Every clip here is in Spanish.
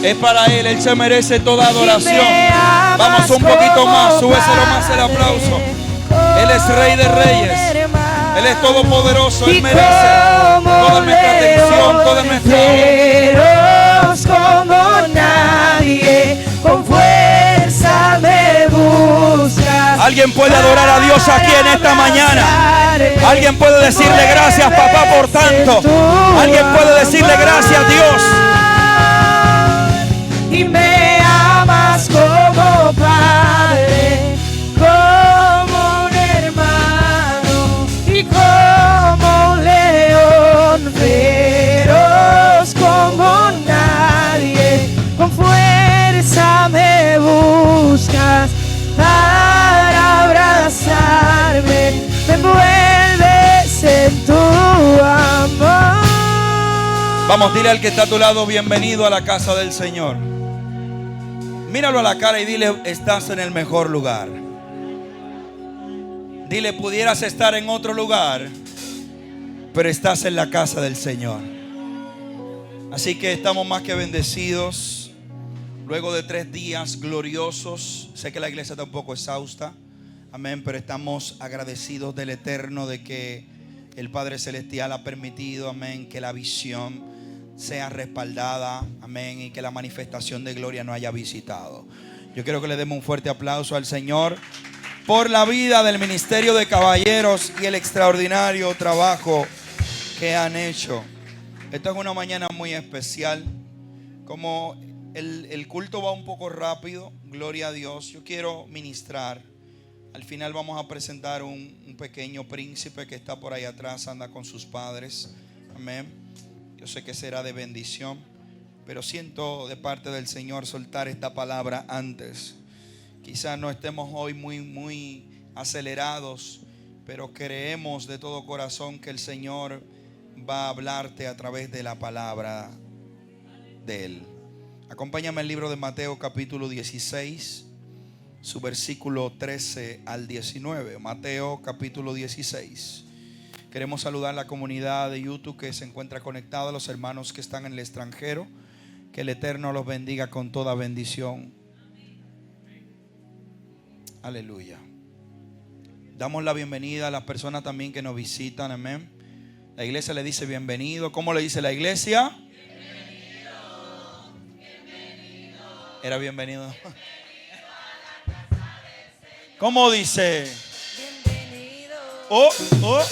Es para Él se merece toda adoración. Vamos un poquito más, súbeselo más el aplauso. Él es Rey de Reyes. Él es todopoderoso. Él merece toda nuestra atención, toda nuestra como nadie, con fuerza me buscas. Alguien puede adorar a Dios aquí en esta mañana. Alguien puede decirle gracias, papá, por tanto. Alguien puede decirle gracias, Dios. Y me amas como padre, como un hermano y como un león feroz, como nadie, con fuerza me buscas para abrazarme, me envuelves en tu amor. Vamos, dile al que está a tu lado, bienvenido a la casa del Señor. Míralo a la cara y dile, estás en el mejor lugar. Dile, pudieras estar en otro lugar, pero estás en la casa del Señor. Así que estamos más que bendecidos. Luego de 3 días gloriosos. Sé que la iglesia está un poco exhausta. Amén, pero estamos agradecidos del Eterno de que el Padre Celestial ha permitido, amén, que la visión sea respaldada, amén, y que la manifestación de gloria nos haya visitado. Yo quiero que le demos un fuerte aplauso al Señor por la vida del Ministerio de Caballeros y el extraordinario trabajo que han hecho. Esta es una mañana muy especial. Como el culto va un poco rápido, gloria a Dios, yo quiero ministrar. Al final vamos a presentar un pequeño príncipe que está por ahí atrás, anda con sus padres, amén. Yo sé que será de bendición, pero siento de parte del Señor soltar esta palabra antes. Quizás no estemos hoy muy acelerados, pero creemos de todo corazón que el Señor va a hablarte a través de la palabra de Él. Acompáñame al libro de Mateo capítulo 16, su versículo 13 al 19. Mateo capítulo 16. Queremos saludar a la comunidad de YouTube que se encuentra conectada, a los hermanos que están en el extranjero. Que el Eterno los bendiga con toda bendición. Aleluya. Damos la bienvenida a las personas también que nos visitan, amén. La iglesia le dice bienvenido. ¿Cómo le dice la iglesia? Bienvenido. Bienvenido. Era bienvenido. ¿Cómo dice? Bienvenido. Oh, oh.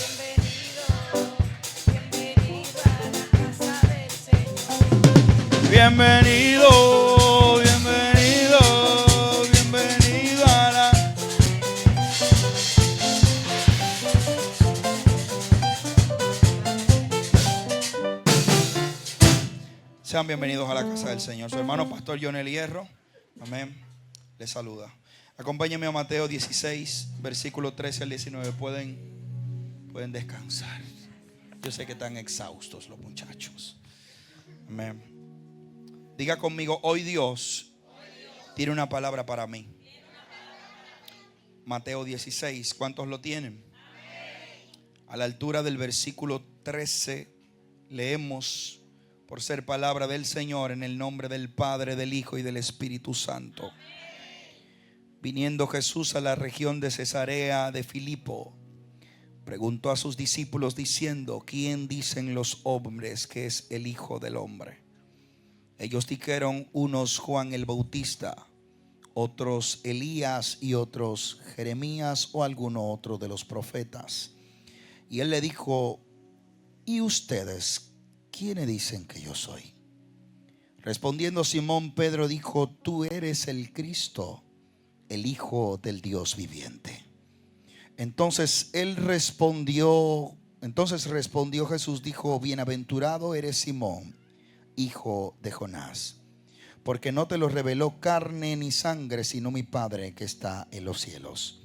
Bienvenido, bienvenido, bienvenido a la... Sean bienvenidos a la casa del Señor. Su hermano pastor Jonel Hierro, amén, les saluda. Acompáñenme a Mateo 16, versículo 13 al 19. Pueden descansar. Yo sé que están exhaustos los muchachos. Amén. Diga conmigo, hoy Dios tiene una palabra para mí. Mateo 16, ¿cuántos lo tienen? A la altura del versículo 13 leemos, por ser palabra del Señor, en el nombre del Padre, del Hijo y del Espíritu Santo. Viniendo Jesús a la región de Cesarea de Filipo, preguntó a sus discípulos diciendo, ¿quién dicen los hombres que es el Hijo del Hombre? Ellos dijeron, unos Juan el Bautista, otros Elías y otros Jeremías o alguno otro de los profetas. Y él le dijo, ¿y ustedes quiénes dicen que yo soy? Respondiendo Simón Pedro dijo, tú eres el Cristo, el Hijo del Dios viviente. Entonces respondió Jesús, dijo, bienaventurado eres Simón, hijo de Jonás, porque no te lo reveló carne ni sangre, sino mi Padre que está en los cielos.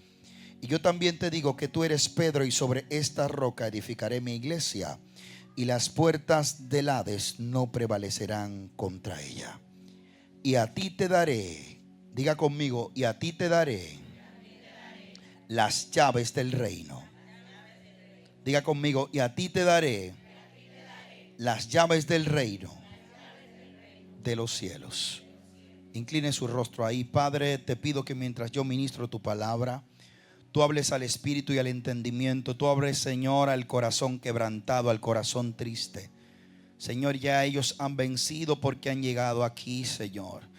Y yo también te digo que tú eres Pedro, y sobre esta roca edificaré mi iglesia, y las puertas del Hades no prevalecerán contra ella. Y a ti te daré, diga conmigo, y a ti te daré las llaves del reino. Diga conmigo, y a ti te daré las llaves del reino. de los cielos. Incline su rostro ahí. Padre, te pido que mientras yo ministro tu palabra, tú hables al espíritu y al entendimiento. Tú hables, Señor, al corazón quebrantado, al corazón triste. Señor, ya ellos han vencido porque han llegado aquí, Señor,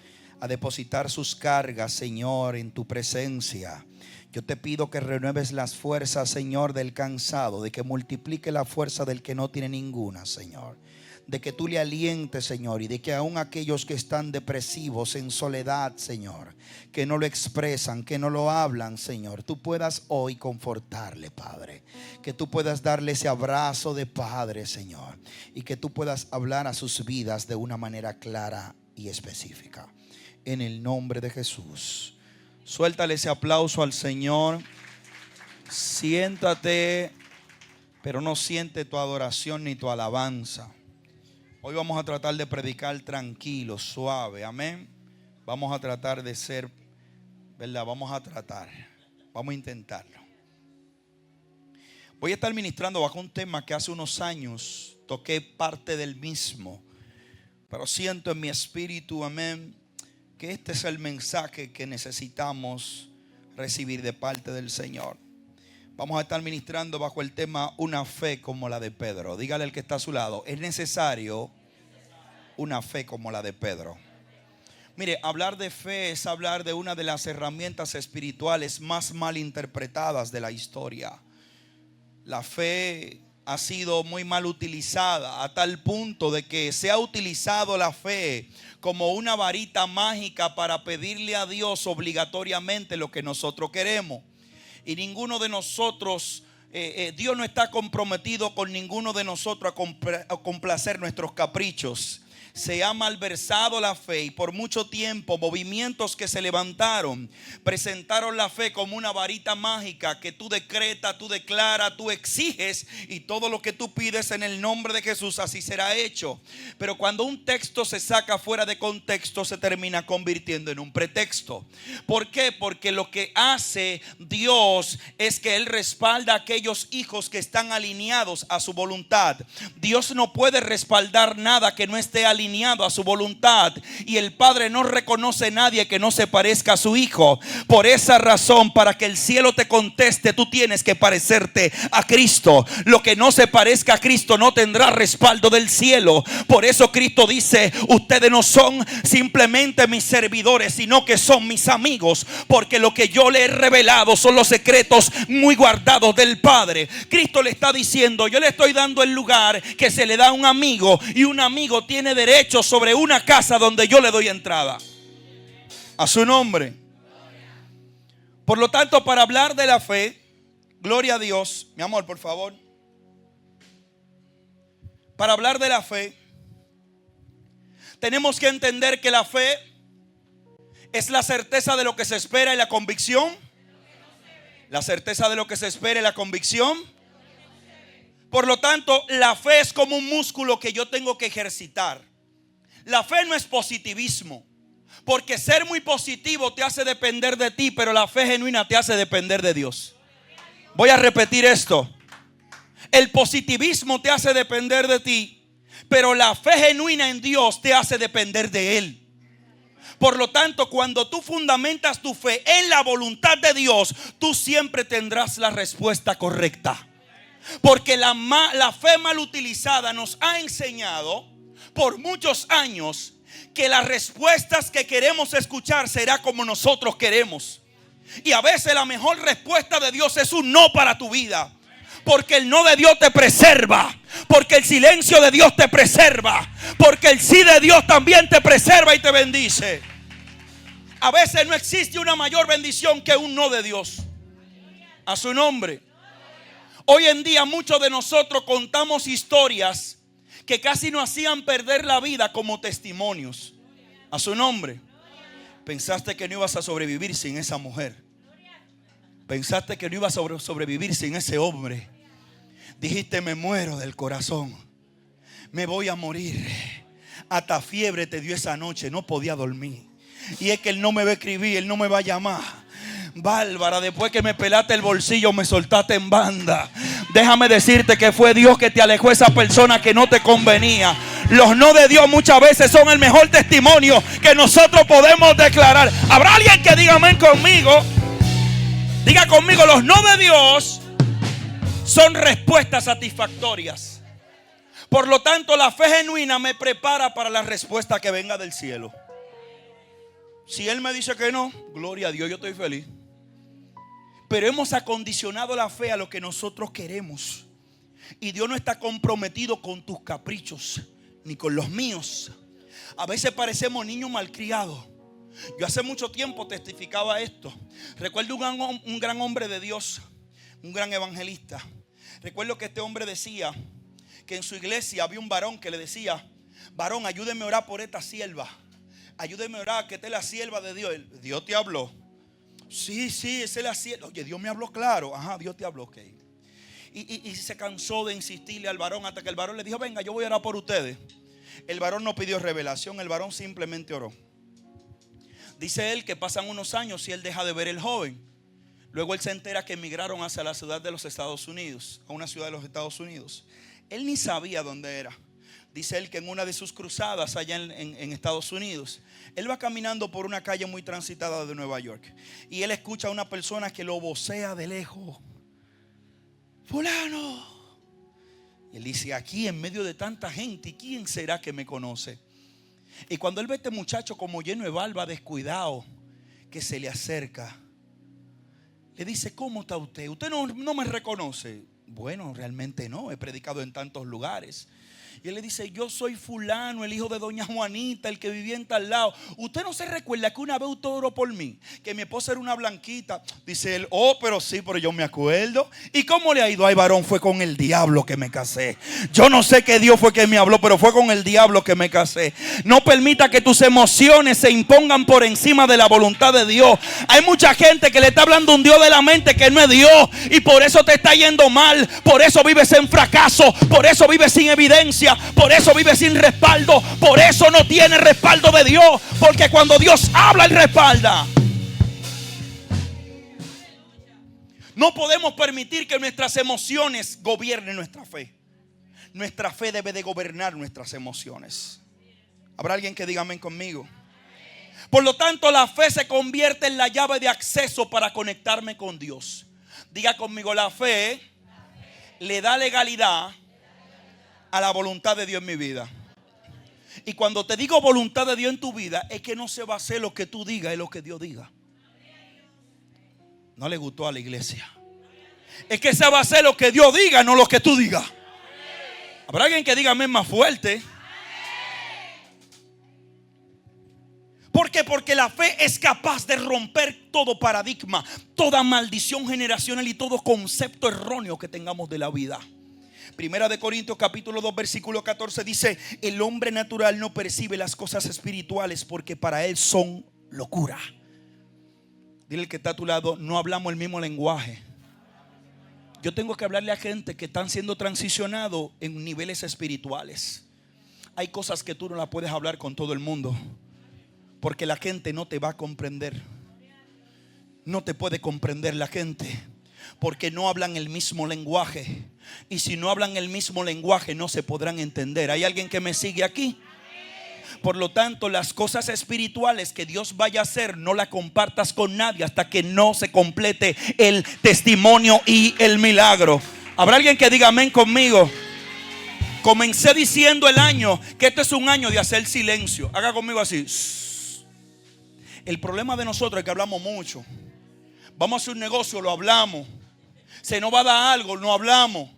a depositar sus cargas, Señor, en tu presencia. Yo te pido que renueves las fuerzas, Señor, del cansado, de que multiplique la fuerza del que no tiene ninguna, Señor. De que tú le alientes, Señor, y de que aún aquellos que están depresivos, en soledad, Señor, que no lo expresan, que no lo hablan, Señor, tú puedas hoy confortarle, Padre. Que tú puedas darle ese abrazo de Padre, Señor, y que tú puedas hablar a sus vidas de una manera clara y específica. En el nombre de Jesús. Suéltale ese aplauso al Señor. Siéntate, pero no siente tu adoración ni tu alabanza. Hoy vamos a tratar de predicar tranquilo, suave, amén. Vamos a tratar de ser, ¿verdad? Vamos a intentarlo. Voy a estar ministrando bajo un tema que hace unos años toqué parte del mismo, pero siento en mi espíritu, amén, que este es el mensaje que necesitamos recibir de parte del Señor. Vamos a estar ministrando bajo el tema una fe como la de Pedro. Dígale al que está a su lado, es necesario una fe como la de Pedro. Mire, hablar de fe es hablar de una de las herramientas espirituales más mal interpretadas de la historia. La fe ha sido muy mal utilizada a tal punto de que se ha utilizado la fe como una varita mágica para pedirle a Dios obligatoriamente lo que nosotros queremos. Y ninguno de nosotros, Dios no está comprometido con ninguno de nosotros a complacer nuestros caprichos. Se ha malversado la fe y por mucho tiempo movimientos que se levantaron presentaron la fe como una varita mágica que tú decretas, tú declaras, tú exiges y todo lo que tú pides en el nombre de Jesús así será hecho. Pero cuando un texto se saca fuera de contexto se termina convirtiendo en un pretexto. ¿Por qué? Porque lo que hace Dios es que Él respalda a aquellos hijos que están alineados a su voluntad. Dios no puede respaldar nada que no esté alineado a su voluntad, y el Padre no reconoce a nadie que no se parezca a su Hijo. Por esa razón, para que el cielo te conteste, tú tienes que parecerte a Cristo. Lo que no se parezca a Cristo no tendrá respaldo del cielo. Por eso Cristo dice: ustedes no son simplemente mis servidores, sino que son mis amigos, porque lo que yo le he revelado son los secretos muy guardados del Padre. Cristo le está diciendo: yo le estoy dando el lugar que se le da a un amigo, y un amigo tiene derecho sobre una casa donde yo le doy entrada. A su nombre. Por lo tanto, para hablar de la fe, gloria a Dios, mi amor, por favor. Para hablar de la fe, tenemos que entender que la fe es la certeza de lo que se espera y la convicción. La certeza de lo que se espera y la convicción. Por lo tanto, la fe es como un músculo que yo tengo que ejercitar. La fe no es positivismo, porque ser muy positivo te hace depender de ti, pero la fe genuina te hace depender de Dios. Voy a repetir esto. El positivismo te hace depender de ti, pero la fe genuina en Dios te hace depender de Él. Por lo tanto, cuando tú fundamentas tu fe en la voluntad de Dios, tú siempre tendrás la respuesta correcta. Porque la fe mal utilizada nos ha enseñado por muchos años que las respuestas que queremos escuchar será como nosotros queremos. Y a veces la mejor respuesta de Dios es un no para tu vida. Porque el no de Dios te preserva. Porque el silencio de Dios te preserva. Porque el sí de Dios también te preserva y te bendice. A veces no existe una mayor bendición que un no de Dios. A su nombre. Hoy en día muchos de nosotros contamos historias que casi nos hacían perder la vida como testimonios. A su nombre. Pensaste que no ibas a sobrevivir sin esa mujer. Pensaste que no ibas a sobrevivir sin ese hombre. Dijiste: me muero del corazón. Me voy a morir. Hasta fiebre te dio esa noche. No podía dormir. Y es que él no me va a escribir, él no me va a llamar. Bárbara, después que me pelaste el bolsillo, me soltaste en banda. Déjame decirte que fue Dios que te alejó esa persona que no te convenía. Los no de Dios muchas veces son el mejor testimonio que nosotros podemos declarar. ¿Habrá alguien que diga amén conmigo? Diga conmigo, los no de Dios son respuestas satisfactorias. Por lo tanto, la fe genuina me prepara para la respuesta que venga del cielo. Si Él me dice que no, gloria a Dios, yo estoy feliz. Pero hemos acondicionado la fe a lo que nosotros queremos. Y Dios no está comprometido con tus caprichos, ni con los míos. A veces parecemos niños malcriados. Yo hace mucho tiempo testificaba esto. Recuerdo un gran hombre de Dios, un gran evangelista. Recuerdo que este hombre decía que en su iglesia había un varón que le decía: varón, ayúdeme a orar por esta sierva. Ayúdeme a orar, que esta es la sierva de Dios. Dios te habló. Sí, esa es la sierva. Oye, Dios me habló claro. Ajá, Dios te habló, ok. Y se cansó de insistirle al varón hasta que el varón le dijo: venga, yo voy a orar por ustedes. El varón no pidió revelación, el varón simplemente oró. Dice él que pasan unos años y él deja de ver el joven. Luego él se entera que emigraron hacia la ciudad de los Estados Unidos, a una ciudad de los Estados Unidos. Él ni sabía dónde era. Dice él que en una de sus cruzadas allá en Estados Unidos, él va caminando por una calle muy transitada de Nueva York. Y él escucha a una persona que lo vocea de lejos: fulano. Y él dice: aquí en medio de tanta gente, ¿quién será que me conoce? Y cuando él ve a este muchacho como lleno de barba, descuidado, que se le acerca, le dice: ¿cómo está usted? ¿Usted no me reconoce? Bueno, realmente no, he predicado en tantos lugares. Y él le dice: yo soy fulano, el hijo de doña Juanita, el que vivía en tal lado. ¿Usted no se recuerda que una vez usted oró por mí? Que mi esposa era una blanquita. Dice él: oh, pero sí, pero yo me acuerdo. ¿Y cómo le ha ido? Ay, varón, fue con el diablo que me casé. Yo no sé qué Dios fue que me habló, pero fue con el diablo que me casé. No permita que tus emociones se impongan por encima de la voluntad de Dios. Hay mucha gente que le está hablando un Dios de la mente que no es Dios, y por eso te está yendo mal. Por eso vives en fracaso. Por eso vives sin evidencia. Por eso vive sin respaldo. Por eso no tiene respaldo de Dios. Porque cuando Dios habla, Él respalda. No podemos permitir que nuestras emociones gobiernen nuestra fe. Nuestra fe debe de gobernar nuestras emociones. ¿Habrá alguien que diga amén conmigo? Por lo tanto, la fe se convierte en la llave de acceso para conectarme con Dios. Diga conmigo: la fe le da legalidad a la voluntad de Dios en mi vida. Y cuando te digo voluntad de Dios en tu vida, es que no se va a hacer lo que tú digas, es lo que Dios diga. No le gustó a la iglesia. Es que se va a hacer lo que Dios diga, no lo que tú digas. ¿Habrá alguien que diga amén más fuerte? ¿Por qué? Porque la fe es capaz de romper todo paradigma, toda maldición generacional y todo concepto erróneo que tengamos de la vida. Primera de Corintios capítulo 2 versículo 14 dice: el hombre natural no percibe las cosas espirituales porque para él son locura. Dile al que está a tu lado: no hablamos el mismo lenguaje. Yo tengo que hablarle a gente que están siendo transicionados en niveles espirituales. Hay cosas que tú no las puedes hablar con todo el mundo, porque la gente no te va a comprender. No te puede comprender la gente, porque no hablan el mismo lenguaje. Y si no hablan el mismo lenguaje, no se podrán entender. ¿Hay alguien que me sigue aquí? Por lo tanto, las cosas espirituales que Dios vaya a hacer, no las compartas con nadie hasta que no se complete el testimonio y el milagro. ¿Habrá alguien que diga amén conmigo? Comencé diciendo el año que este es un año de hacer silencio. Haga conmigo así. El problema de nosotros es que hablamos mucho. Vamos a hacer un negocio, lo hablamos. Se nos va a dar algo, no hablamos.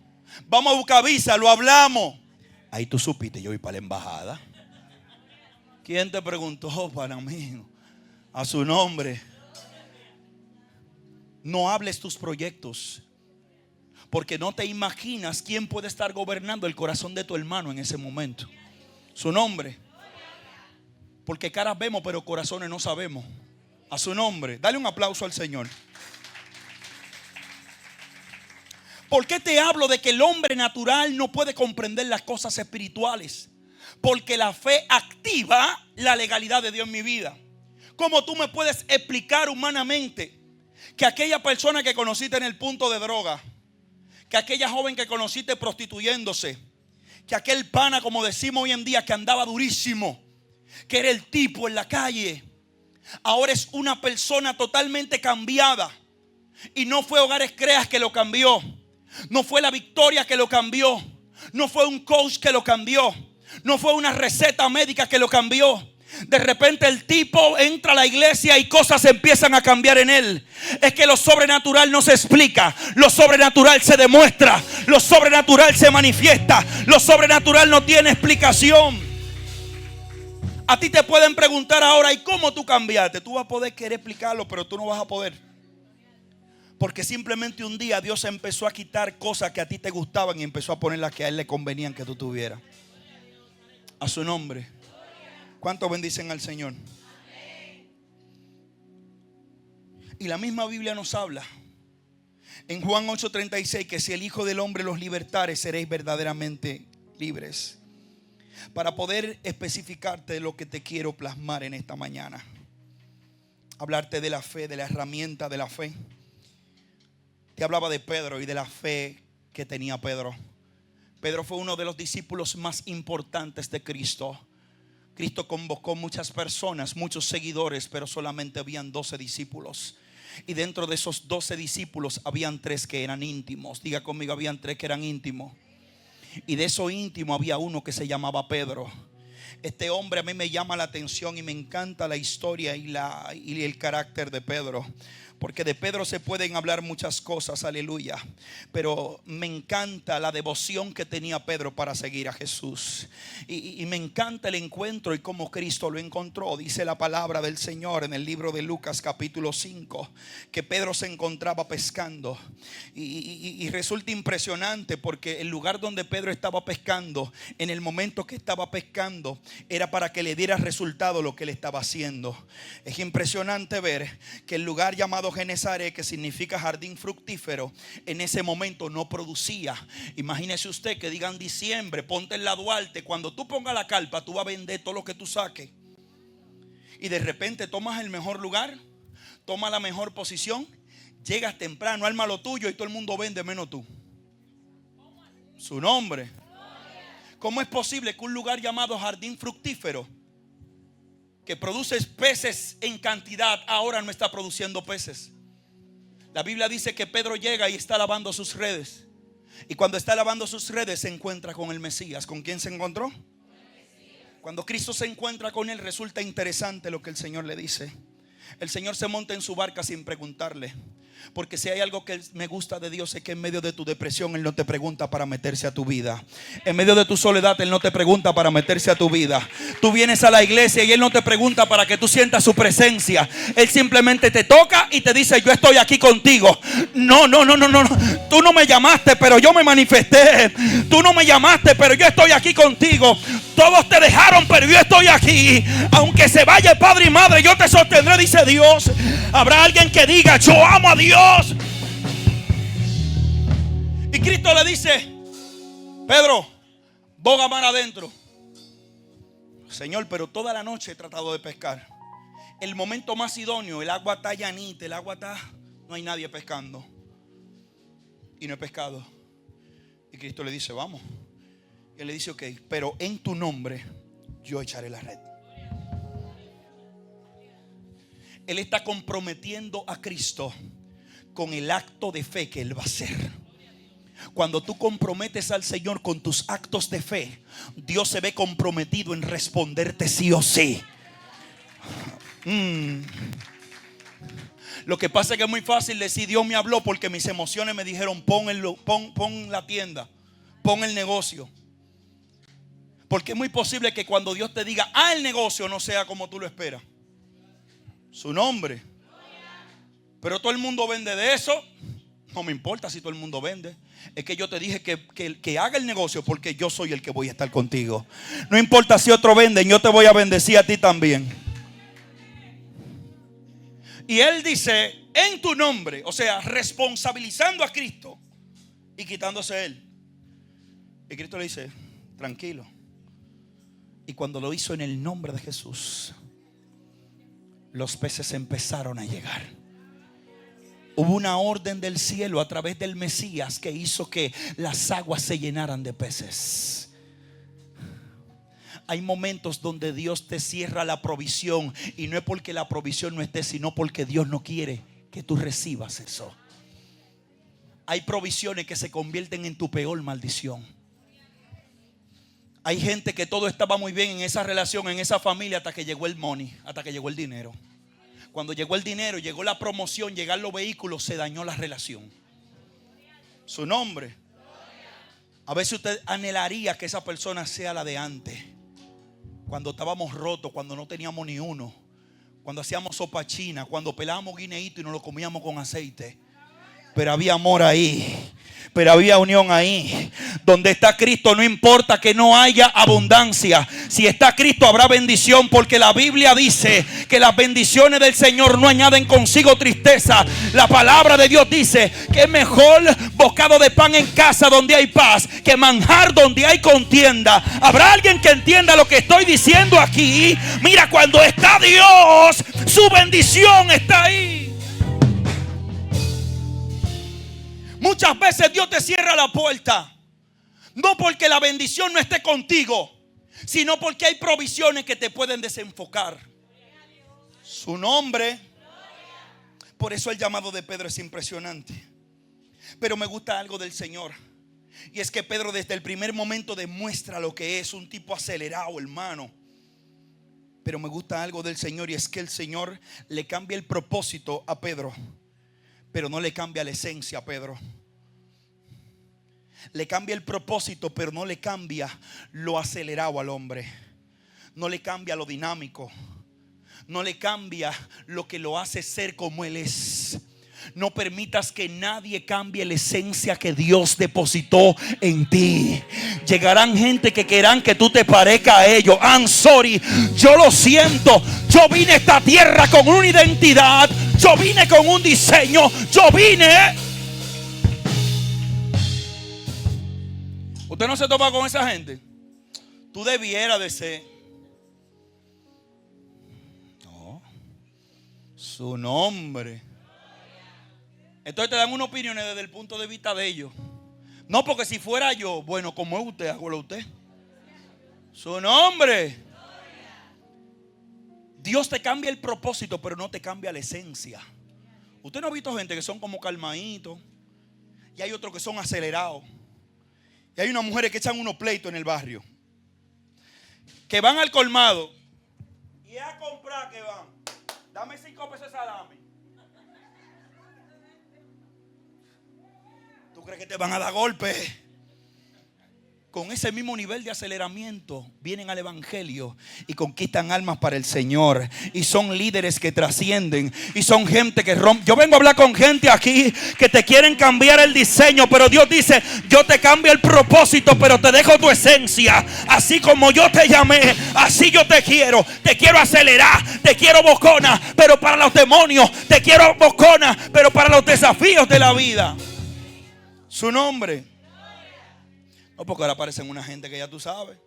Vamos a buscar visa, lo hablamos. Ahí tú supiste, yo voy para la embajada. ¿Quién te preguntó para mí? A su nombre. No hables tus proyectos, porque no te imaginas quién puede estar gobernando el corazón de tu hermano en ese momento. Su nombre. Porque caras vemos, pero corazones no sabemos. A su nombre. Dale un aplauso al Señor. ¿Por qué te hablo de que el hombre natural no puede comprender las cosas espirituales? Porque la fe activa la legalidad de Dios en mi vida. ¿Cómo tú me puedes explicar humanamente que aquella persona que conociste en el punto de droga, que aquella joven que conociste prostituyéndose, que aquel pana, como decimos hoy en día, que andaba durísimo, que era el tipo en la calle, ahora es una persona totalmente cambiada. Y no fue Hogares Creas que lo cambió, no fue la victoria que lo cambió, no fue un coach que lo cambió, no fue una receta médica que lo cambió. De repente el tipo entra a la iglesia y cosas empiezan a cambiar en él. Es que lo sobrenatural no se explica, lo sobrenatural se demuestra, lo sobrenatural se manifiesta, lo sobrenatural no tiene explicación. A ti te pueden preguntar ahora, ¿y cómo tú cambiaste? Tú vas a poder querer explicarlo, pero tú no vas a poder. Porque simplemente un día Dios empezó a quitar cosas que a ti te gustaban y empezó a poner las que a Él le convenían que tú tuvieras. A su nombre. ¿Cuántos bendicen al Señor? Y la misma Biblia nos habla en Juan 8:36 que si el Hijo del Hombre los libertare, seréis verdaderamente libres. Para poder especificarte de lo que te quiero plasmar en esta mañana, hablarte de la fe, de la herramienta de la fe. Te hablaba de Pedro y de la fe que tenía Pedro. Pedro fue uno de los discípulos más importantes de Cristo. Cristo convocó muchas personas, muchos seguidores, pero solamente habían 12 discípulos. Y dentro de esos 12 discípulos habían 3 que eran íntimos. Diga conmigo, habían 3 que eran íntimos. Y de esos íntimos había uno que se llamaba Pedro. Este hombre a mí me llama la atención y me encanta la historia y el carácter de Pedro. Porque de Pedro se pueden hablar muchas cosas, aleluya. Pero me encanta la devoción que tenía Pedro para seguir a Jesús. Y me encanta el encuentro y cómo Cristo lo encontró. Dice la palabra del Señor en el libro de Lucas capítulo 5, que Pedro se encontraba pescando. Y resulta impresionante porque el lugar donde Pedro estaba pescando, en el momento que estaba pescando, era para que le diera resultado lo que él estaba haciendo. Es impresionante ver que el lugar llamado Genesaret, que significa jardín fructífero, en ese momento no producía. Imagínese usted que digan diciembre, ponte en la Duarte, cuando tú pongas la carpa tú vas a vender todo lo que tú saques. Y de repente tomas el mejor lugar, tomas la mejor posición, llegas temprano, arma lo tuyo y todo el mundo vende menos tú. Su nombre. ¿Cómo es posible que un lugar llamado jardín fructífero, que produce peces en cantidad, ahora no está produciendo peces? La Biblia dice que Pedro llega y está lavando sus redes. Y cuando está lavando sus redes se encuentra con el Mesías. ¿Con quién se encontró? Cuando Cristo se encuentra con él, resulta interesante lo que el Señor le dice. El Señor se monta en su barca sin preguntarle. Porque si hay algo que me gusta de Dios es que en medio de tu depresión Él no te pregunta para meterse a tu vida. En medio de tu soledad Él no te pregunta para meterse a tu vida. Tú vienes a la iglesia y Él no te pregunta para que tú sientas su presencia. Él simplemente te toca y te dice: yo estoy aquí contigo. No. Tú no me llamaste, pero yo me manifesté. Tú no me llamaste, pero yo estoy aquí contigo. Todos te dejaron, pero yo estoy aquí. Aunque se vaya el padre y madre, yo te sostendré, dice Dios. Habrá alguien que diga: yo amo a Dios. Y Cristo le dice: Pedro, boga mar adentro. Señor, pero toda la noche he tratado de pescar. El momento más idóneo, el agua está llanita, el agua está, no hay nadie pescando. Y no he pescado. Y Cristo le dice: vamos. Y él le dice: ok, pero en tu nombre yo echaré la red. Él está comprometiendo a Cristo con el acto de fe que Él va a hacer. Cuando tú comprometes al Señor con tus actos de fe, Dios se ve comprometido en responderte sí o sí. Lo que pasa es que es muy fácil decir: Dios me habló, porque mis emociones me dijeron: pon la tienda, pon el negocio. Porque es muy posible que cuando Dios te diga el negocio no sea como tú lo esperas. Su nombre. Pero todo el mundo vende de eso. No me importa si todo el mundo vende. Es que yo te dije que haga el negocio, porque yo soy el que voy a estar contigo. No importa si otro vende, yo te voy a bendecir a ti también. Y él dice: en tu nombre. O sea, responsabilizando a Cristo y quitándose él. Y Cristo le dice: tranquilo. Y cuando lo hizo en el nombre de Jesús, los peces empezaron a llegar. Hubo una orden del cielo a través del Mesías que hizo que las aguas se llenaran de peces. Hay momentos donde Dios te cierra la provisión, y no es porque la provisión no esté, sino porque Dios no quiere que tú recibas eso. Hay provisiones que se convierten en tu peor maldición. Hay gente que todo estaba muy bien en esa relación, en esa familia, hasta que llegó el money, hasta que llegó el dinero. Cuando llegó el dinero, llegó la promoción, llegaron los vehículos, se dañó la relación. Su nombre. A veces usted anhelaría que esa persona sea la de antes, cuando estábamos rotos, cuando no teníamos ni uno, cuando hacíamos sopa china, cuando pelábamos guineíto y nos lo comíamos con aceite. Pero había amor ahí, pero había unión ahí. Donde está Cristo no importa que no haya abundancia. Si está Cristo habrá bendición, porque la Biblia dice que las bendiciones del Señor no añaden consigo tristeza. La palabra de Dios dice que es mejor bocado de pan en casa donde hay paz que manjar donde hay contienda. ¿Habrá alguien que entienda lo que estoy diciendo aquí? Mira, cuando está Dios, su bendición está ahí. Muchas veces Dios te cierra la puerta, no porque la bendición no esté contigo, sino porque hay provisiones que te pueden desenfocar. Su nombre. Por eso el llamado de Pedro es impresionante. Pero me gusta algo del Señor, y es que Pedro desde el primer momento demuestra lo que es un tipo acelerado, hermano. Pero me gusta algo del Señor, y es que el Señor le cambia el propósito a Pedro, pero no le cambia la esencia a Pedro. Le cambia el propósito, pero no le cambia lo acelerado al hombre. No le cambia lo dinámico. No le cambia lo que lo hace ser como Él es. No permitas que nadie cambie la esencia que Dios depositó en ti. Llegarán gente que querrán que tú te parezcas a ellos. I'm sorry, yo lo siento. Yo vine a esta tierra con una identidad. Yo vine con un diseño. Yo vine. Usted no se topa con esa gente. Tú debieras de ser. No. Su nombre. Entonces te dan unas opiniones desde el punto de vista de ellos. No, porque si fuera yo, bueno, como es usted, hágalo usted. Su nombre. Dios te cambia el propósito, pero no te cambia la esencia. Usted no ha visto gente que son como calmaditos, y hay otros que son acelerados. Y hay unas mujeres que echan unos pleitos en el barrio, que van al colmado y a comprar, que van, dame 5 pesos de salami. ¿Tú crees que te van a dar golpes? Con ese mismo nivel de aceleramiento vienen al evangelio y conquistan almas para el Señor, y son líderes que trascienden, y son gente que rompe. Yo vengo a hablar con gente aquí que te quieren cambiar el diseño, pero Dios dice: yo te cambio el propósito, pero te dejo tu esencia. Así como yo te llamé, así yo te quiero. Te quiero acelerar, te quiero bocona, pero para los demonios. Te quiero bocona, pero para los desafíos de la vida. Su nombre. No, porque ahora aparecen una gente que ya tú sabes,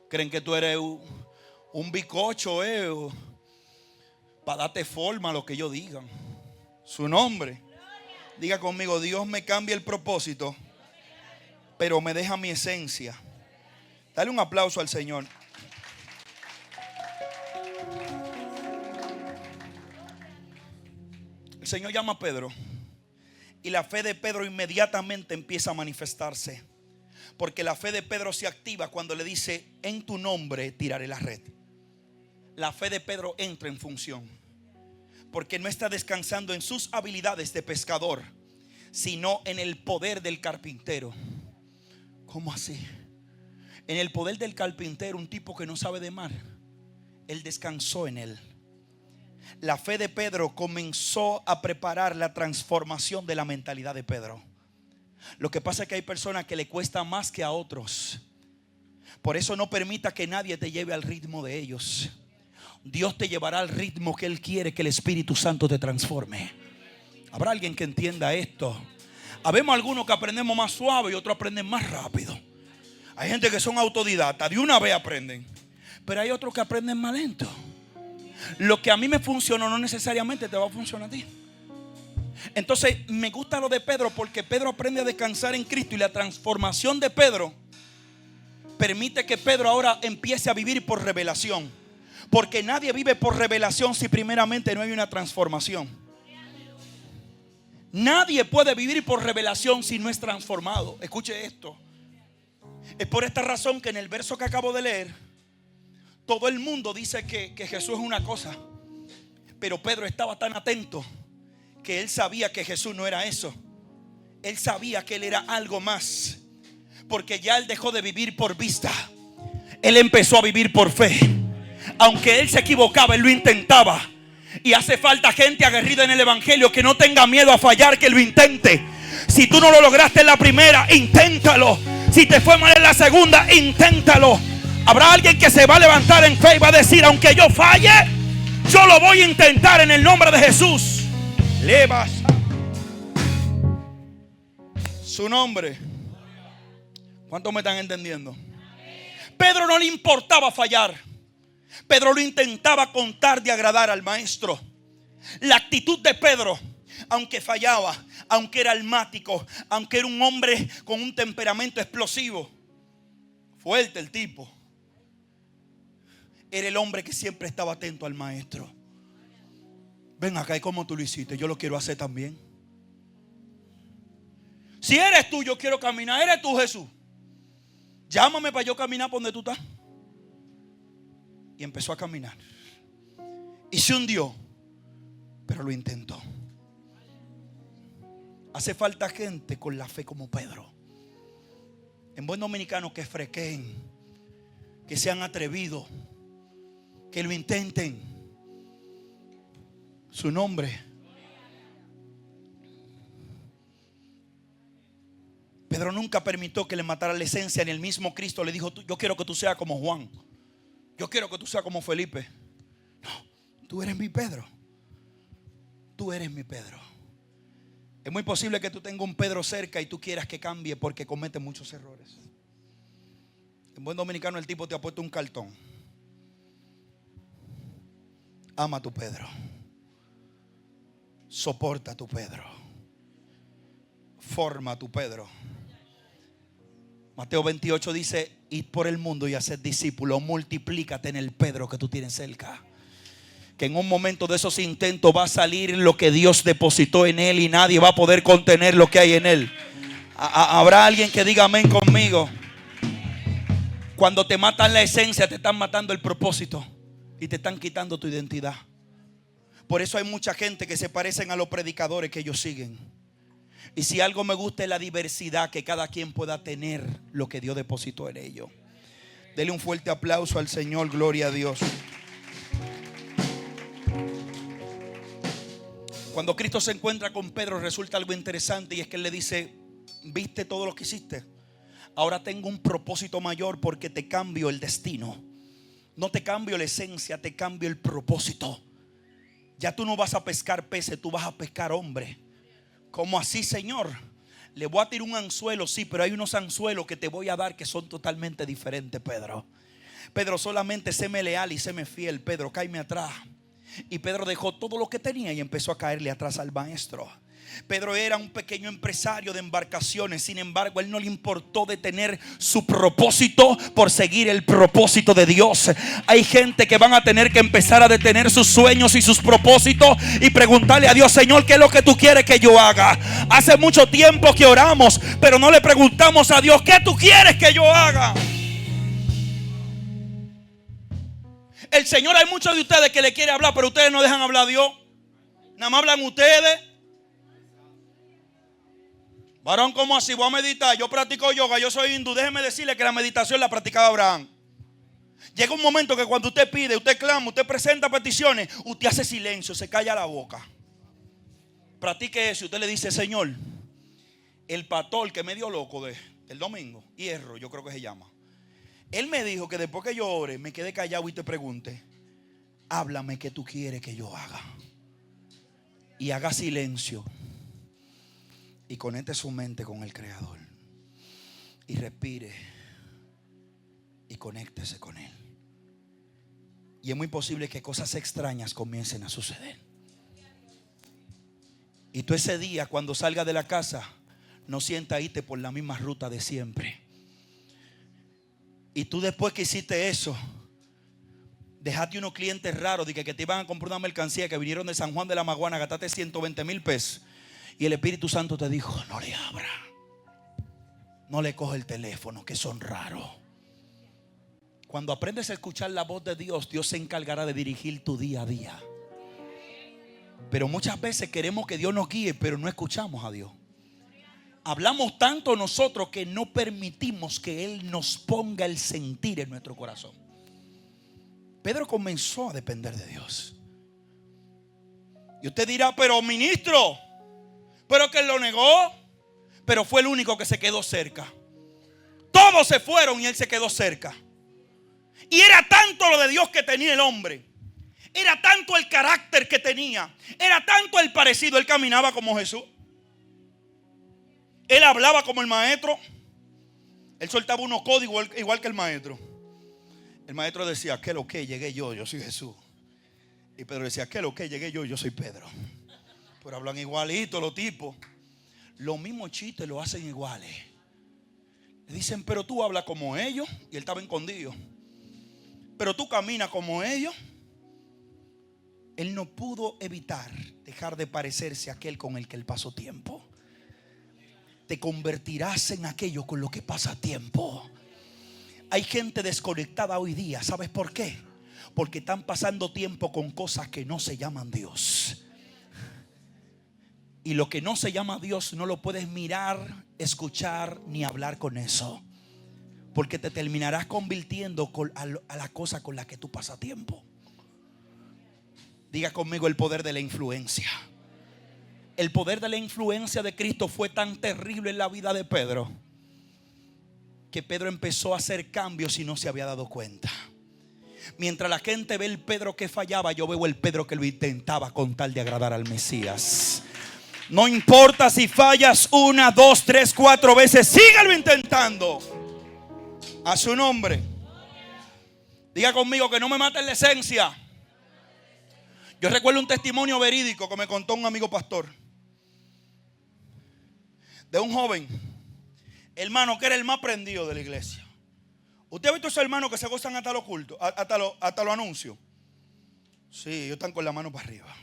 creen que tú eres un bicocho, para darte forma a lo que ellos digan. Su nombre. Diga conmigo: Dios me cambia el propósito, pero me deja mi esencia. Dale un aplauso al Señor. El Señor llama a Pedro, y la fe de Pedro inmediatamente empieza a manifestarse. Porque la fe de Pedro se activa cuando le dice: en tu nombre tiraré la red. La fe de Pedro entra en función, porque no está descansando en sus habilidades de pescador, sino en el poder del carpintero. ¿Cómo así? En el poder del carpintero, un tipo que no sabe de mar. Él descansó en él. La fe de Pedro comenzó a preparar la transformación de la mentalidad de Pedro. Lo que pasa es que hay personas que le cuesta más que a otros. Por eso no permita que nadie te lleve al ritmo de ellos. Dios te llevará al ritmo que Él quiere que el Espíritu Santo te transforme. ¿Habrá alguien que entienda esto? Habemos algunos que aprendemos más suave y otros aprenden más rápido. Hay gente que son autodidactas, de una vez aprenden. Pero hay otros que aprenden más lento. Lo que a mí me funcionó no necesariamente te va a funcionar a ti. Entonces me gusta lo de Pedro, porque Pedro aprende a descansar en Cristo, y la transformación de Pedro permite que Pedro ahora empiece a vivir por revelación. Porque nadie vive por revelación si primeramente no hay una transformación. Nadie puede vivir por revelación si no es transformado. Escuche esto. Es por esta razón que en el verso que acabo de leer, todo el mundo dice que Jesús es una cosa. Pero Pedro estaba tan atento que él sabía que Jesús no era eso. Él sabía que él era algo más. Porque ya él dejó de vivir por vista. Él empezó a vivir por fe. Aunque él se equivocaba, él lo intentaba. Y hace falta gente aguerrida en el evangelio que no tenga miedo a fallar, que lo intente. Si tú no lo lograste en la primera, inténtalo. Si te fue mal en la segunda, inténtalo. Habrá alguien que se va a levantar en fe y va a decir: aunque yo falle, yo lo voy a intentar en el nombre de Jesús. Le vas su nombre. ¿Cuántos me están entendiendo? Pedro no le importaba fallar. Pedro lo intentaba con tal de agradar al maestro. La actitud de Pedro, aunque fallaba, aunque era almático, aunque era un hombre con un temperamento explosivo, fuerte el tipo, era el hombre que siempre estaba atento al maestro. Ven acá, ¿y cómo tú lo hiciste? Yo lo quiero hacer también. Si eres tú, yo quiero caminar. ¿Eres tú, Jesús? Llámame para yo caminar por donde tú estás. Y empezó a caminar. Y se hundió, pero lo intentó. Hace falta gente con la fe como Pedro. En buen dominicano, que frequeen, que sean atrevidos, que lo intenten. Su nombre. Pedro nunca permitió que le matara la esencia. Ni el mismo Cristo le dijo: yo quiero que tú seas como Juan. Yo quiero que tú seas como Felipe. No, tú eres mi Pedro. Tú eres mi Pedro. Es muy posible que tú tengas un Pedro cerca y tú quieras que cambie porque comete muchos errores. En buen dominicano, el tipo te ha puesto un cartón. Ama a tu Pedro. Soporta a tu Pedro. Forma a tu Pedro. Mateo 28 dice: id por el mundo y haced discípulos. Multiplícate en el Pedro que tú tienes cerca. Que en un momento de esos intentos va a salir lo que Dios depositó en él y nadie va a poder contener lo que hay en él. Habrá alguien que diga amén conmigo. Cuando te matan la esencia, te están matando el propósito y te están quitando tu identidad. Por eso hay mucha gente que se parecen a los predicadores que ellos siguen. Y si algo me gusta es la diversidad, que cada quien pueda tener lo que Dios depositó en ellos. Dele un fuerte aplauso al Señor, gloria a Dios. Cuando Cristo se encuentra con Pedro, resulta algo interesante, y es que Él le dice: ¿viste todo lo que hiciste? Ahora tengo un propósito mayor, porque te cambio el destino. No te cambio la esencia, te cambio el propósito. Ya tú no vas a pescar peces, tú vas a pescar hombres. ¿Cómo así, Señor? Le voy a tirar un anzuelo, sí, pero hay unos anzuelos que te voy a dar que son totalmente diferentes, Pedro. Pedro, solamente séme leal y séme fiel. Pedro, cáeme atrás. Y Pedro dejó todo lo que tenía y empezó a caerle atrás al maestro. Pedro era un pequeño empresario de embarcaciones. Sin embargo, él no le importó detener su propósito por seguir el propósito de Dios. Hay gente que van a tener que empezar a detener sus sueños y sus propósitos y preguntarle a Dios: Señor, ¿qué es lo que tú quieres que yo haga? Hace mucho tiempo que oramos, pero no le preguntamos a Dios: ¿qué tú quieres que yo haga? El Señor, hay muchos de ustedes que le quiere hablar, pero ustedes no dejan hablar a Dios. Nada más hablan ustedes. Varón, ¿cómo así? Voy a meditar. Yo practico yoga, yo soy hindú. Déjeme decirle que la meditación la practicaba Abraham. Llega un momento que cuando usted pide, usted clama, usted presenta peticiones, usted hace silencio, se calla la boca. Practique eso. Usted le dice: Señor, el pastor que me dio loco del domingo, Hierro, yo creo que se llama, él me dijo que después que yo ore, me quede callado y te pregunte: háblame, ¿qué tú quieres que yo haga? Y haga silencio y conecte su mente con el Creador y respire y conéctese con Él. Y es muy posible que cosas extrañas comiencen a suceder. Y tú ese día, cuando salga de la casa, no sienta irte por la misma ruta de siempre. Y tú después que hiciste eso, dejaste unos clientes raros de que te iban a comprar una mercancía, que vinieron de San Juan de la Maguana, gastaste 120,000 pesos. Y el Espíritu Santo te dijo: no le abra, no le coge el teléfono, que son raros. Cuando aprendes a escuchar la voz de Dios, Dios se encargará de dirigir tu día a día. Pero muchas veces queremos que Dios nos guíe, pero no escuchamos a Dios. Hablamos tanto nosotros que no permitimos que Él nos ponga el sentir en nuestro corazón. Pedro comenzó a depender de Dios. Y usted dirá: pero ministro, pero que él lo negó. Pero fue el único que se quedó cerca. Todos se fueron y él se quedó cerca. Y era tanto lo de Dios que tenía el hombre, era tanto el carácter que tenía, era tanto el parecido. Él caminaba como Jesús, él hablaba como el maestro, él soltaba unos códigos igual que el maestro. El maestro decía: ¿qué lo que? Llegué yo soy Jesús. Y Pedro decía: ¿qué lo que? Llegué yo soy Pedro. Pero hablan igualito los tipos. Los mismos chistes lo hacen iguales. Le dicen: pero tú hablas como ellos. Y él estaba escondido. Pero tú caminas como ellos. Él no pudo evitar dejar de parecerse a aquel con el que él pasó tiempo. Te convertirás en aquello con lo que pasa tiempo. Hay gente desconectada hoy día. ¿Sabes por qué? Porque están pasando tiempo con cosas que no se llaman Dios. Y lo que no se llama Dios no lo puedes mirar, escuchar ni hablar con eso. Porque te terminarás convirtiendo a la cosa con la que tú pasas tiempo. Diga conmigo: el poder de la influencia. El poder de la influencia de Cristo fue tan terrible en la vida de Pedro, que Pedro empezó a hacer cambios y no se había dado cuenta. Mientras la gente ve el Pedro que fallaba, yo veo el Pedro que lo intentaba con tal de agradar al Mesías. No importa si fallas 1, 2, 3, 4 veces, síguelo intentando. A su nombre. Diga conmigo: que no me mate la esencia. Yo recuerdo un testimonio verídico que me contó un amigo pastor, de un joven hermano que era el más prendido de la iglesia. ¿Usted ha visto esos hermanos que se gozan hasta los cultos, hasta los anuncios? Sí, ellos están con la mano para arriba.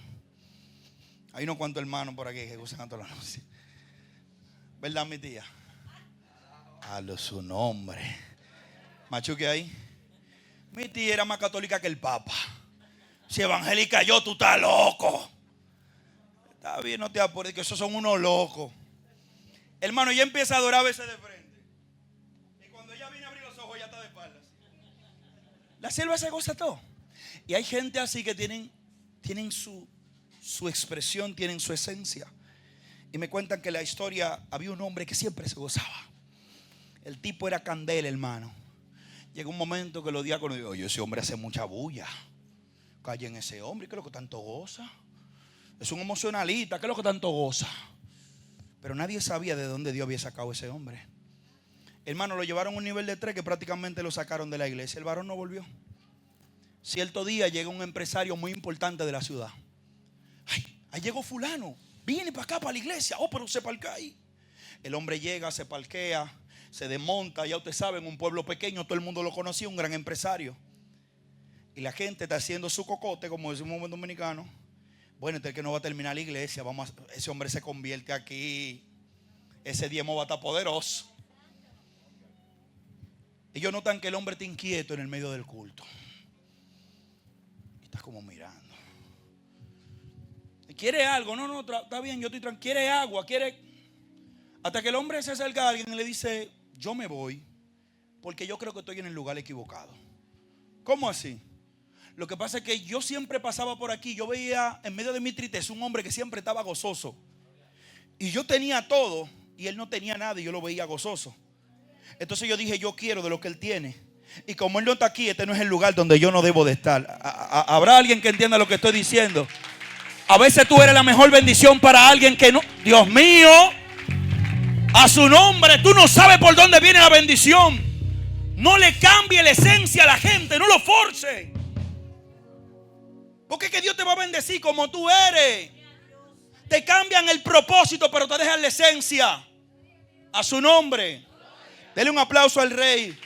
Hay unos cuantos hermanos por aquí que gozan hasta los anuncios. ¿Verdad, mi tía? A su nombre. Machuque ahí. Mi tía era más católica que el Papa. Si evangélica yo, tú estás loco. Está bien, no te apures, que esos son unos locos. Hermano, ella empieza a adorar a veces de frente. Y cuando ella viene a abrir los ojos, ya está de espaldas. La sierva se goza todo. Y hay gente así que tienen su expresión, tienen su esencia. Y me cuentan que en la historia había un hombre que siempre se gozaba. El tipo era candela, hermano. Llegó un momento que los diáconos dijeron: oye, ese hombre hace mucha bulla. Callen ese hombre, ¿qué es lo que tanto goza? Es un emocionalista, ¿qué es lo que tanto goza? Pero nadie sabía de dónde Dios había sacado a ese hombre. Hermano, lo llevaron a un nivel de 3 que prácticamente lo sacaron de la iglesia. El varón no volvió. Cierto día llega un empresario muy importante de la ciudad. Ay, ahí llegó fulano, viene para acá, para la iglesia. Oh, pero se parquea ahí. El hombre llega, se parquea, se desmonta. Ya usted sabe, en un pueblo pequeño todo el mundo lo conocía, un gran empresario. Y la gente está haciendo su cocote, como decimos en dominicano. Bueno, este es el que no va a terminar la iglesia. Ese hombre se convierte aquí. Ese diezmo va a estar poderoso. Ellos notan que el hombre está inquieto en el medio del culto. Y está como mirando. ¿Quiere algo? No, está bien, yo estoy tranquilo. ¿Quiere agua? ¿Quiere? Hasta que el hombre se acerca a alguien y le dice: yo me voy porque yo creo que estoy en el lugar equivocado. ¿Cómo así? Lo que pasa es que yo siempre pasaba por aquí. Yo veía en medio de mi tristeza un hombre que siempre estaba gozoso. Y yo tenía todo y él no tenía nada y yo lo veía gozoso. Entonces yo dije: yo quiero de lo que él tiene. Y como él no está aquí, este no es el lugar donde yo no debo de estar. ¿Habrá alguien que entienda lo que estoy diciendo? A veces tú eres la mejor bendición para alguien que no. Dios mío, a su nombre. Tú no sabes por dónde viene la bendición. No le cambie la esencia a la gente. No lo force. Porque es que Dios te va a bendecir como tú eres. Te cambian el propósito, pero te dejan la esencia. A su nombre. Dele un aplauso al Rey.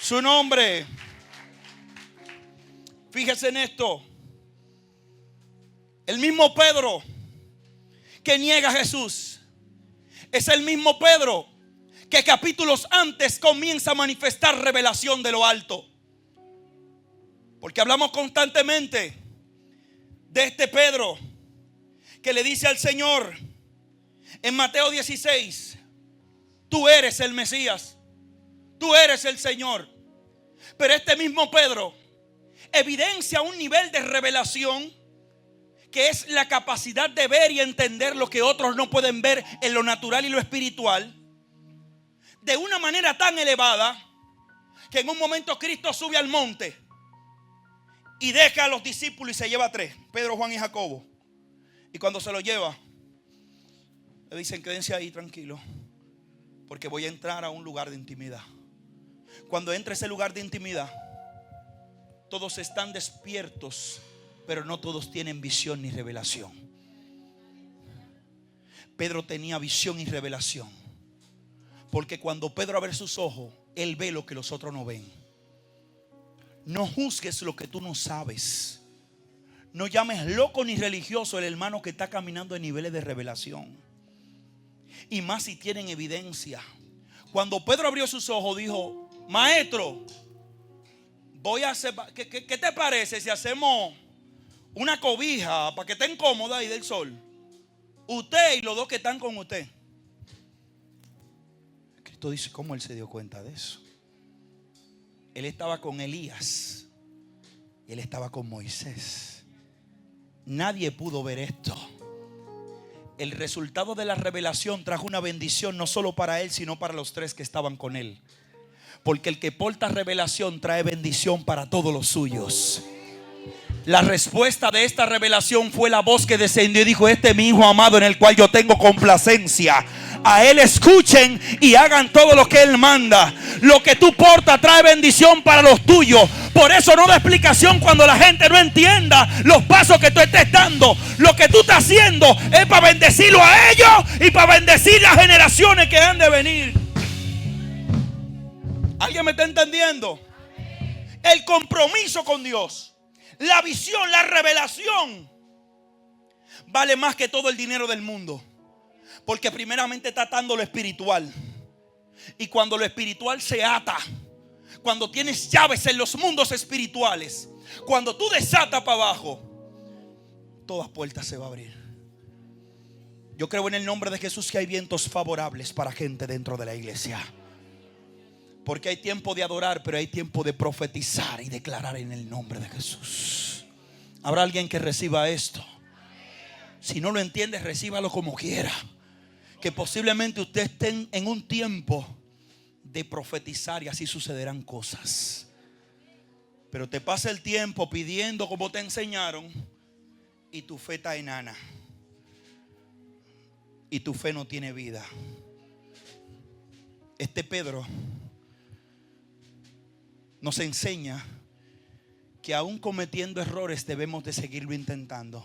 su nombre. Fíjese en esto. El mismo Pedro que niega a Jesús es el mismo Pedro que capítulos antes comienza a manifestar revelación de lo alto. Porque hablamos constantemente de este Pedro que le dice al Señor en Mateo 16: tú eres el Mesías, tú eres el Señor. Pero este mismo Pedro evidencia un nivel de revelación que es la capacidad de ver y entender lo que otros no pueden ver en lo natural y lo espiritual, de una manera tan elevada que en un momento Cristo sube al monte y deja a los discípulos y se lleva a 3, Pedro, Juan y Jacobo. Y cuando se lo lleva, le dicen: quédense ahí tranquilos, porque voy a entrar a un lugar de intimidad. Cuando entra a ese lugar de intimidad, todos están despiertos, pero no todos tienen visión ni revelación. Pedro tenía visión y revelación, porque cuando Pedro abre sus ojos, él ve lo que los otros no ven. No juzgues lo que tú no sabes. No llames loco ni religioso el hermano que está caminando en niveles de revelación, y más si tienen evidencia. Cuando Pedro abrió sus ojos, dijo: maestro, voy a hacer, ¿qué te parece si hacemos una cobija para que esté cómoda ahí del sol? Usted y los dos que están con usted. Cristo dice: ¿cómo él se dio cuenta de eso? Él estaba con Elías y él estaba con Moisés. Nadie pudo ver esto. El resultado de la revelación trajo una bendición no solo para él, sino para los 3 que estaban con él. Porque el que porta revelación trae bendición para todos los suyos. La respuesta de esta revelación fue la voz que descendió y dijo: este es mi hijo amado en el cual yo tengo complacencia. A él escuchen y hagan todo lo que él manda. Lo que tú portas trae bendición para los tuyos. Por eso no da explicación cuando la gente no entienda los pasos que tú estés dando. Lo que tú estás haciendo es para bendecirlo a ellos y para bendecir las generaciones que han de venir. ¿Alguien me está entendiendo? El compromiso con Dios, la visión, la revelación vale más que todo el dinero del mundo. Porque primeramente está atando lo espiritual. Y cuando lo espiritual se ata, cuando tienes llaves en los mundos espirituales, cuando tú desatas para abajo, todas puertas se van a abrir. Yo creo en el nombre de Jesús que hay vientos favorables para gente dentro de la iglesia. Porque hay tiempo de adorar, pero hay tiempo de profetizar y declarar en el nombre de Jesús. ¿Habrá alguien que reciba esto? Si no lo entiendes, recíbalo como quiera. Que posiblemente usted esté en un tiempo de profetizar y así sucederán cosas. Pero te pasa el tiempo pidiendo como te enseñaron y tu fe está enana. Y tu fe no tiene vida. Este Pedro nos enseña que aún cometiendo errores debemos de seguirlo intentando.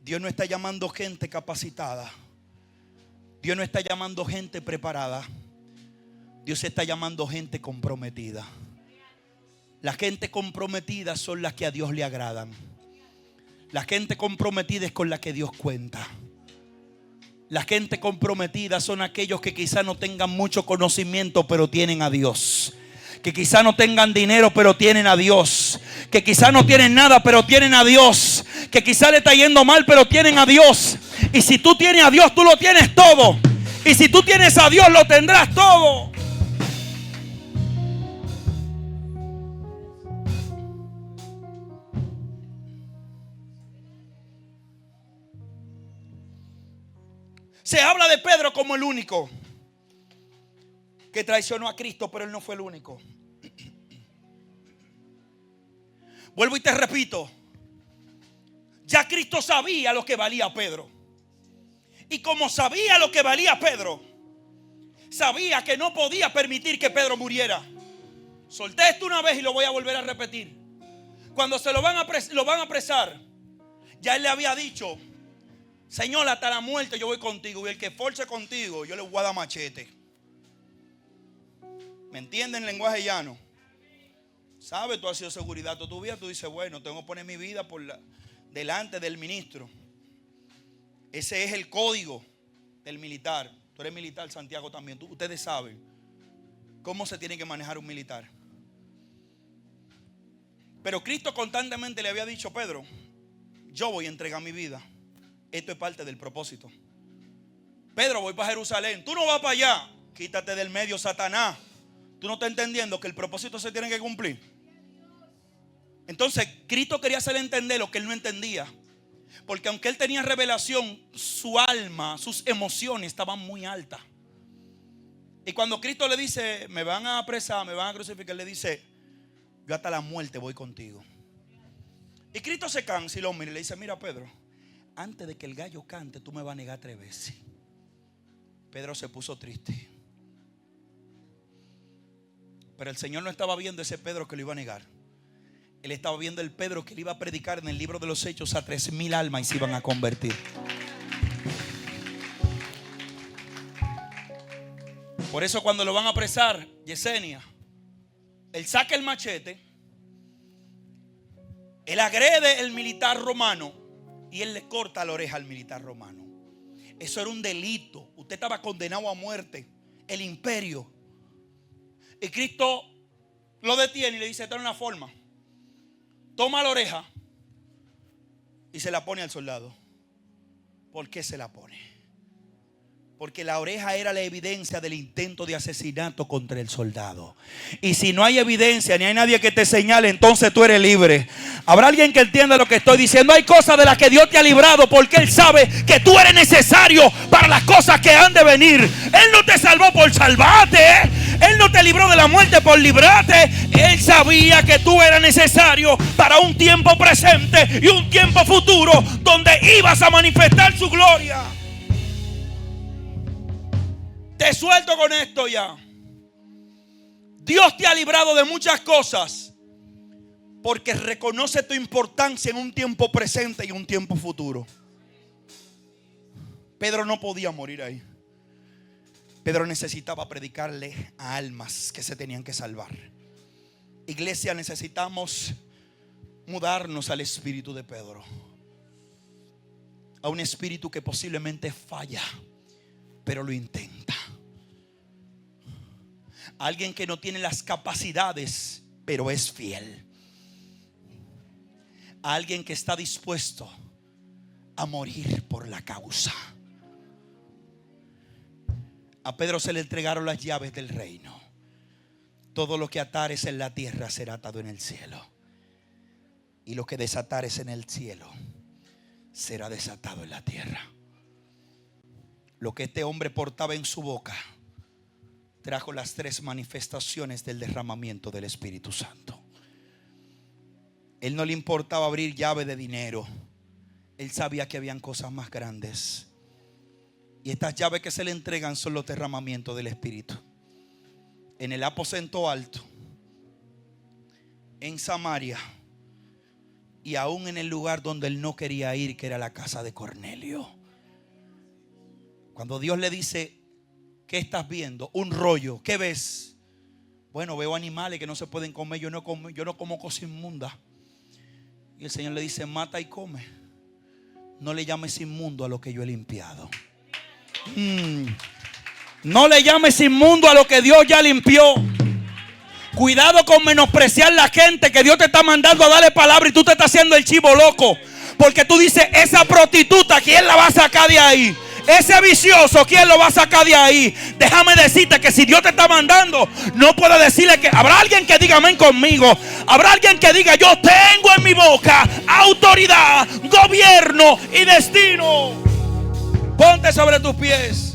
Dios no está llamando gente capacitada. Dios no está llamando gente preparada. Dios está llamando gente comprometida. La gente comprometida son las que a Dios le agradan. La gente comprometida es con la que Dios cuenta. La gente comprometida son aquellos que quizá no tengan mucho conocimiento, pero tienen a Dios. Que quizá no tengan dinero, pero tienen a Dios. Que quizá no tienen nada, pero tienen a Dios. Que quizá le está yendo mal, pero tienen a Dios. Y si tú tienes a Dios, tú lo tienes todo. Y si tú tienes a Dios, lo tendrás todo. Se habla de Pedro como el único que traicionó a Cristo, pero él no fue el único. Vuelvo y te repito, ya Cristo sabía lo que valía Pedro. Y como sabía lo que valía Pedro, sabía que no podía permitir que Pedro muriera. Solté esto una vez y lo voy a volver a repetir. Cuando se lo van a apresar, ya él le había dicho: Señor, hasta la muerte yo voy contigo, y el que force contigo yo le voy a dar machete. ¿Me entienden? Lenguaje llano. ¿Sabes? Tú has sido seguridad toda tu vida. Tú dices, bueno, tengo que poner mi vida delante del ministro. Ese es el código del militar. Tú eres militar, Santiago también. Ustedes saben cómo se tiene que manejar un militar. Pero Cristo constantemente le había dicho, Pedro, yo voy a entregar mi vida. Esto es parte del propósito. Pedro, voy para Jerusalén. Tú no vas para allá. Quítate del medio, Satanás. Tú no estás entendiendo que el propósito se tiene que cumplir. Entonces Cristo quería hacerle entender lo que él no entendía. Porque aunque él tenía revelación, su alma, sus emociones estaban muy altas. Y cuando Cristo le dice, me van a apresar, me van a crucificar, le dice, yo hasta la muerte voy contigo. Y Cristo se cansa y lo mira y le dice, mira Pedro, antes de que el gallo cante, tú me vas a negar 3 veces. Pedro se puso triste. Pero el Señor no estaba viendo ese Pedro que lo iba a negar. Él estaba viendo el Pedro que le iba a predicar en el libro de los Hechos a 3,000 almas y se iban a convertir. Por eso cuando lo van a apresar, Yesenia, él saca el machete, él agrede al militar romano y él le corta la oreja al militar romano. Eso era un delito. Usted estaba condenado a muerte. El imperio. Y Cristo lo detiene y le dice, esta es una forma. Toma la oreja y se la pone al soldado. ¿Por qué se la pone? Porque la oreja era la evidencia del intento de asesinato contra el soldado. Y si no hay evidencia, ni hay nadie que te señale, entonces tú eres libre. Habrá alguien que entienda lo que estoy diciendo. Hay cosas de las que Dios te ha librado porque Él sabe que tú eres necesario para las cosas que han de venir. Él no te salvó por salvarte. Él no te libró de la muerte por librarte. Él sabía que tú eras necesario para un tiempo presente y un tiempo futuro donde ibas a manifestar su gloria. Te suelto con esto ya. Dios te ha librado de muchas cosas porque reconoce tu importancia en un tiempo presente y un tiempo futuro. Pedro no podía morir ahí. Pedro necesitaba predicarle a almas que se tenían que salvar. Iglesia, necesitamos mudarnos al espíritu de Pedro. A un espíritu que posiblemente falla, pero lo intenta. Alguien que no tiene las capacidades, pero es fiel. Alguien que está dispuesto a morir por la causa. A Pedro se le entregaron las llaves del reino. Todo lo que atares en la tierra será atado en el cielo. Y lo que desatares en el cielo será desatado en la tierra. Lo que este hombre portaba en su boca trajo las 3 manifestaciones del derramamiento del Espíritu Santo. Él no le importaba abrir llave de dinero. Él sabía que habían cosas más grandes. Y estas llaves que se le entregan son los derramamientos del Espíritu. En el aposento alto, en Samaria, y aún en el lugar donde él no quería ir, que era la casa de Cornelio. Cuando Dios le dice, ¿qué estás viendo? Un rollo. ¿Qué ves? Bueno, veo animales que no se pueden comer. Yo no como cosa inmunda. Y el Señor le dice, mata y come. No le llames inmundo a lo que yo he limpiado. No le llames inmundo a lo que Dios ya limpió. Cuidado con menospreciar la gente que Dios te está mandando a darle palabra y tú te estás haciendo el chivo loco. Porque tú dices, esa prostituta, ¿quién la va a sacar de ahí? Ese vicioso, ¿quién lo va a sacar de ahí? Déjame decirte que si Dios te está mandando, no puedo decirle que habrá alguien que diga amén conmigo. Habrá alguien que diga, yo tengo en mi boca autoridad, gobierno y destino. Ponte sobre tus pies.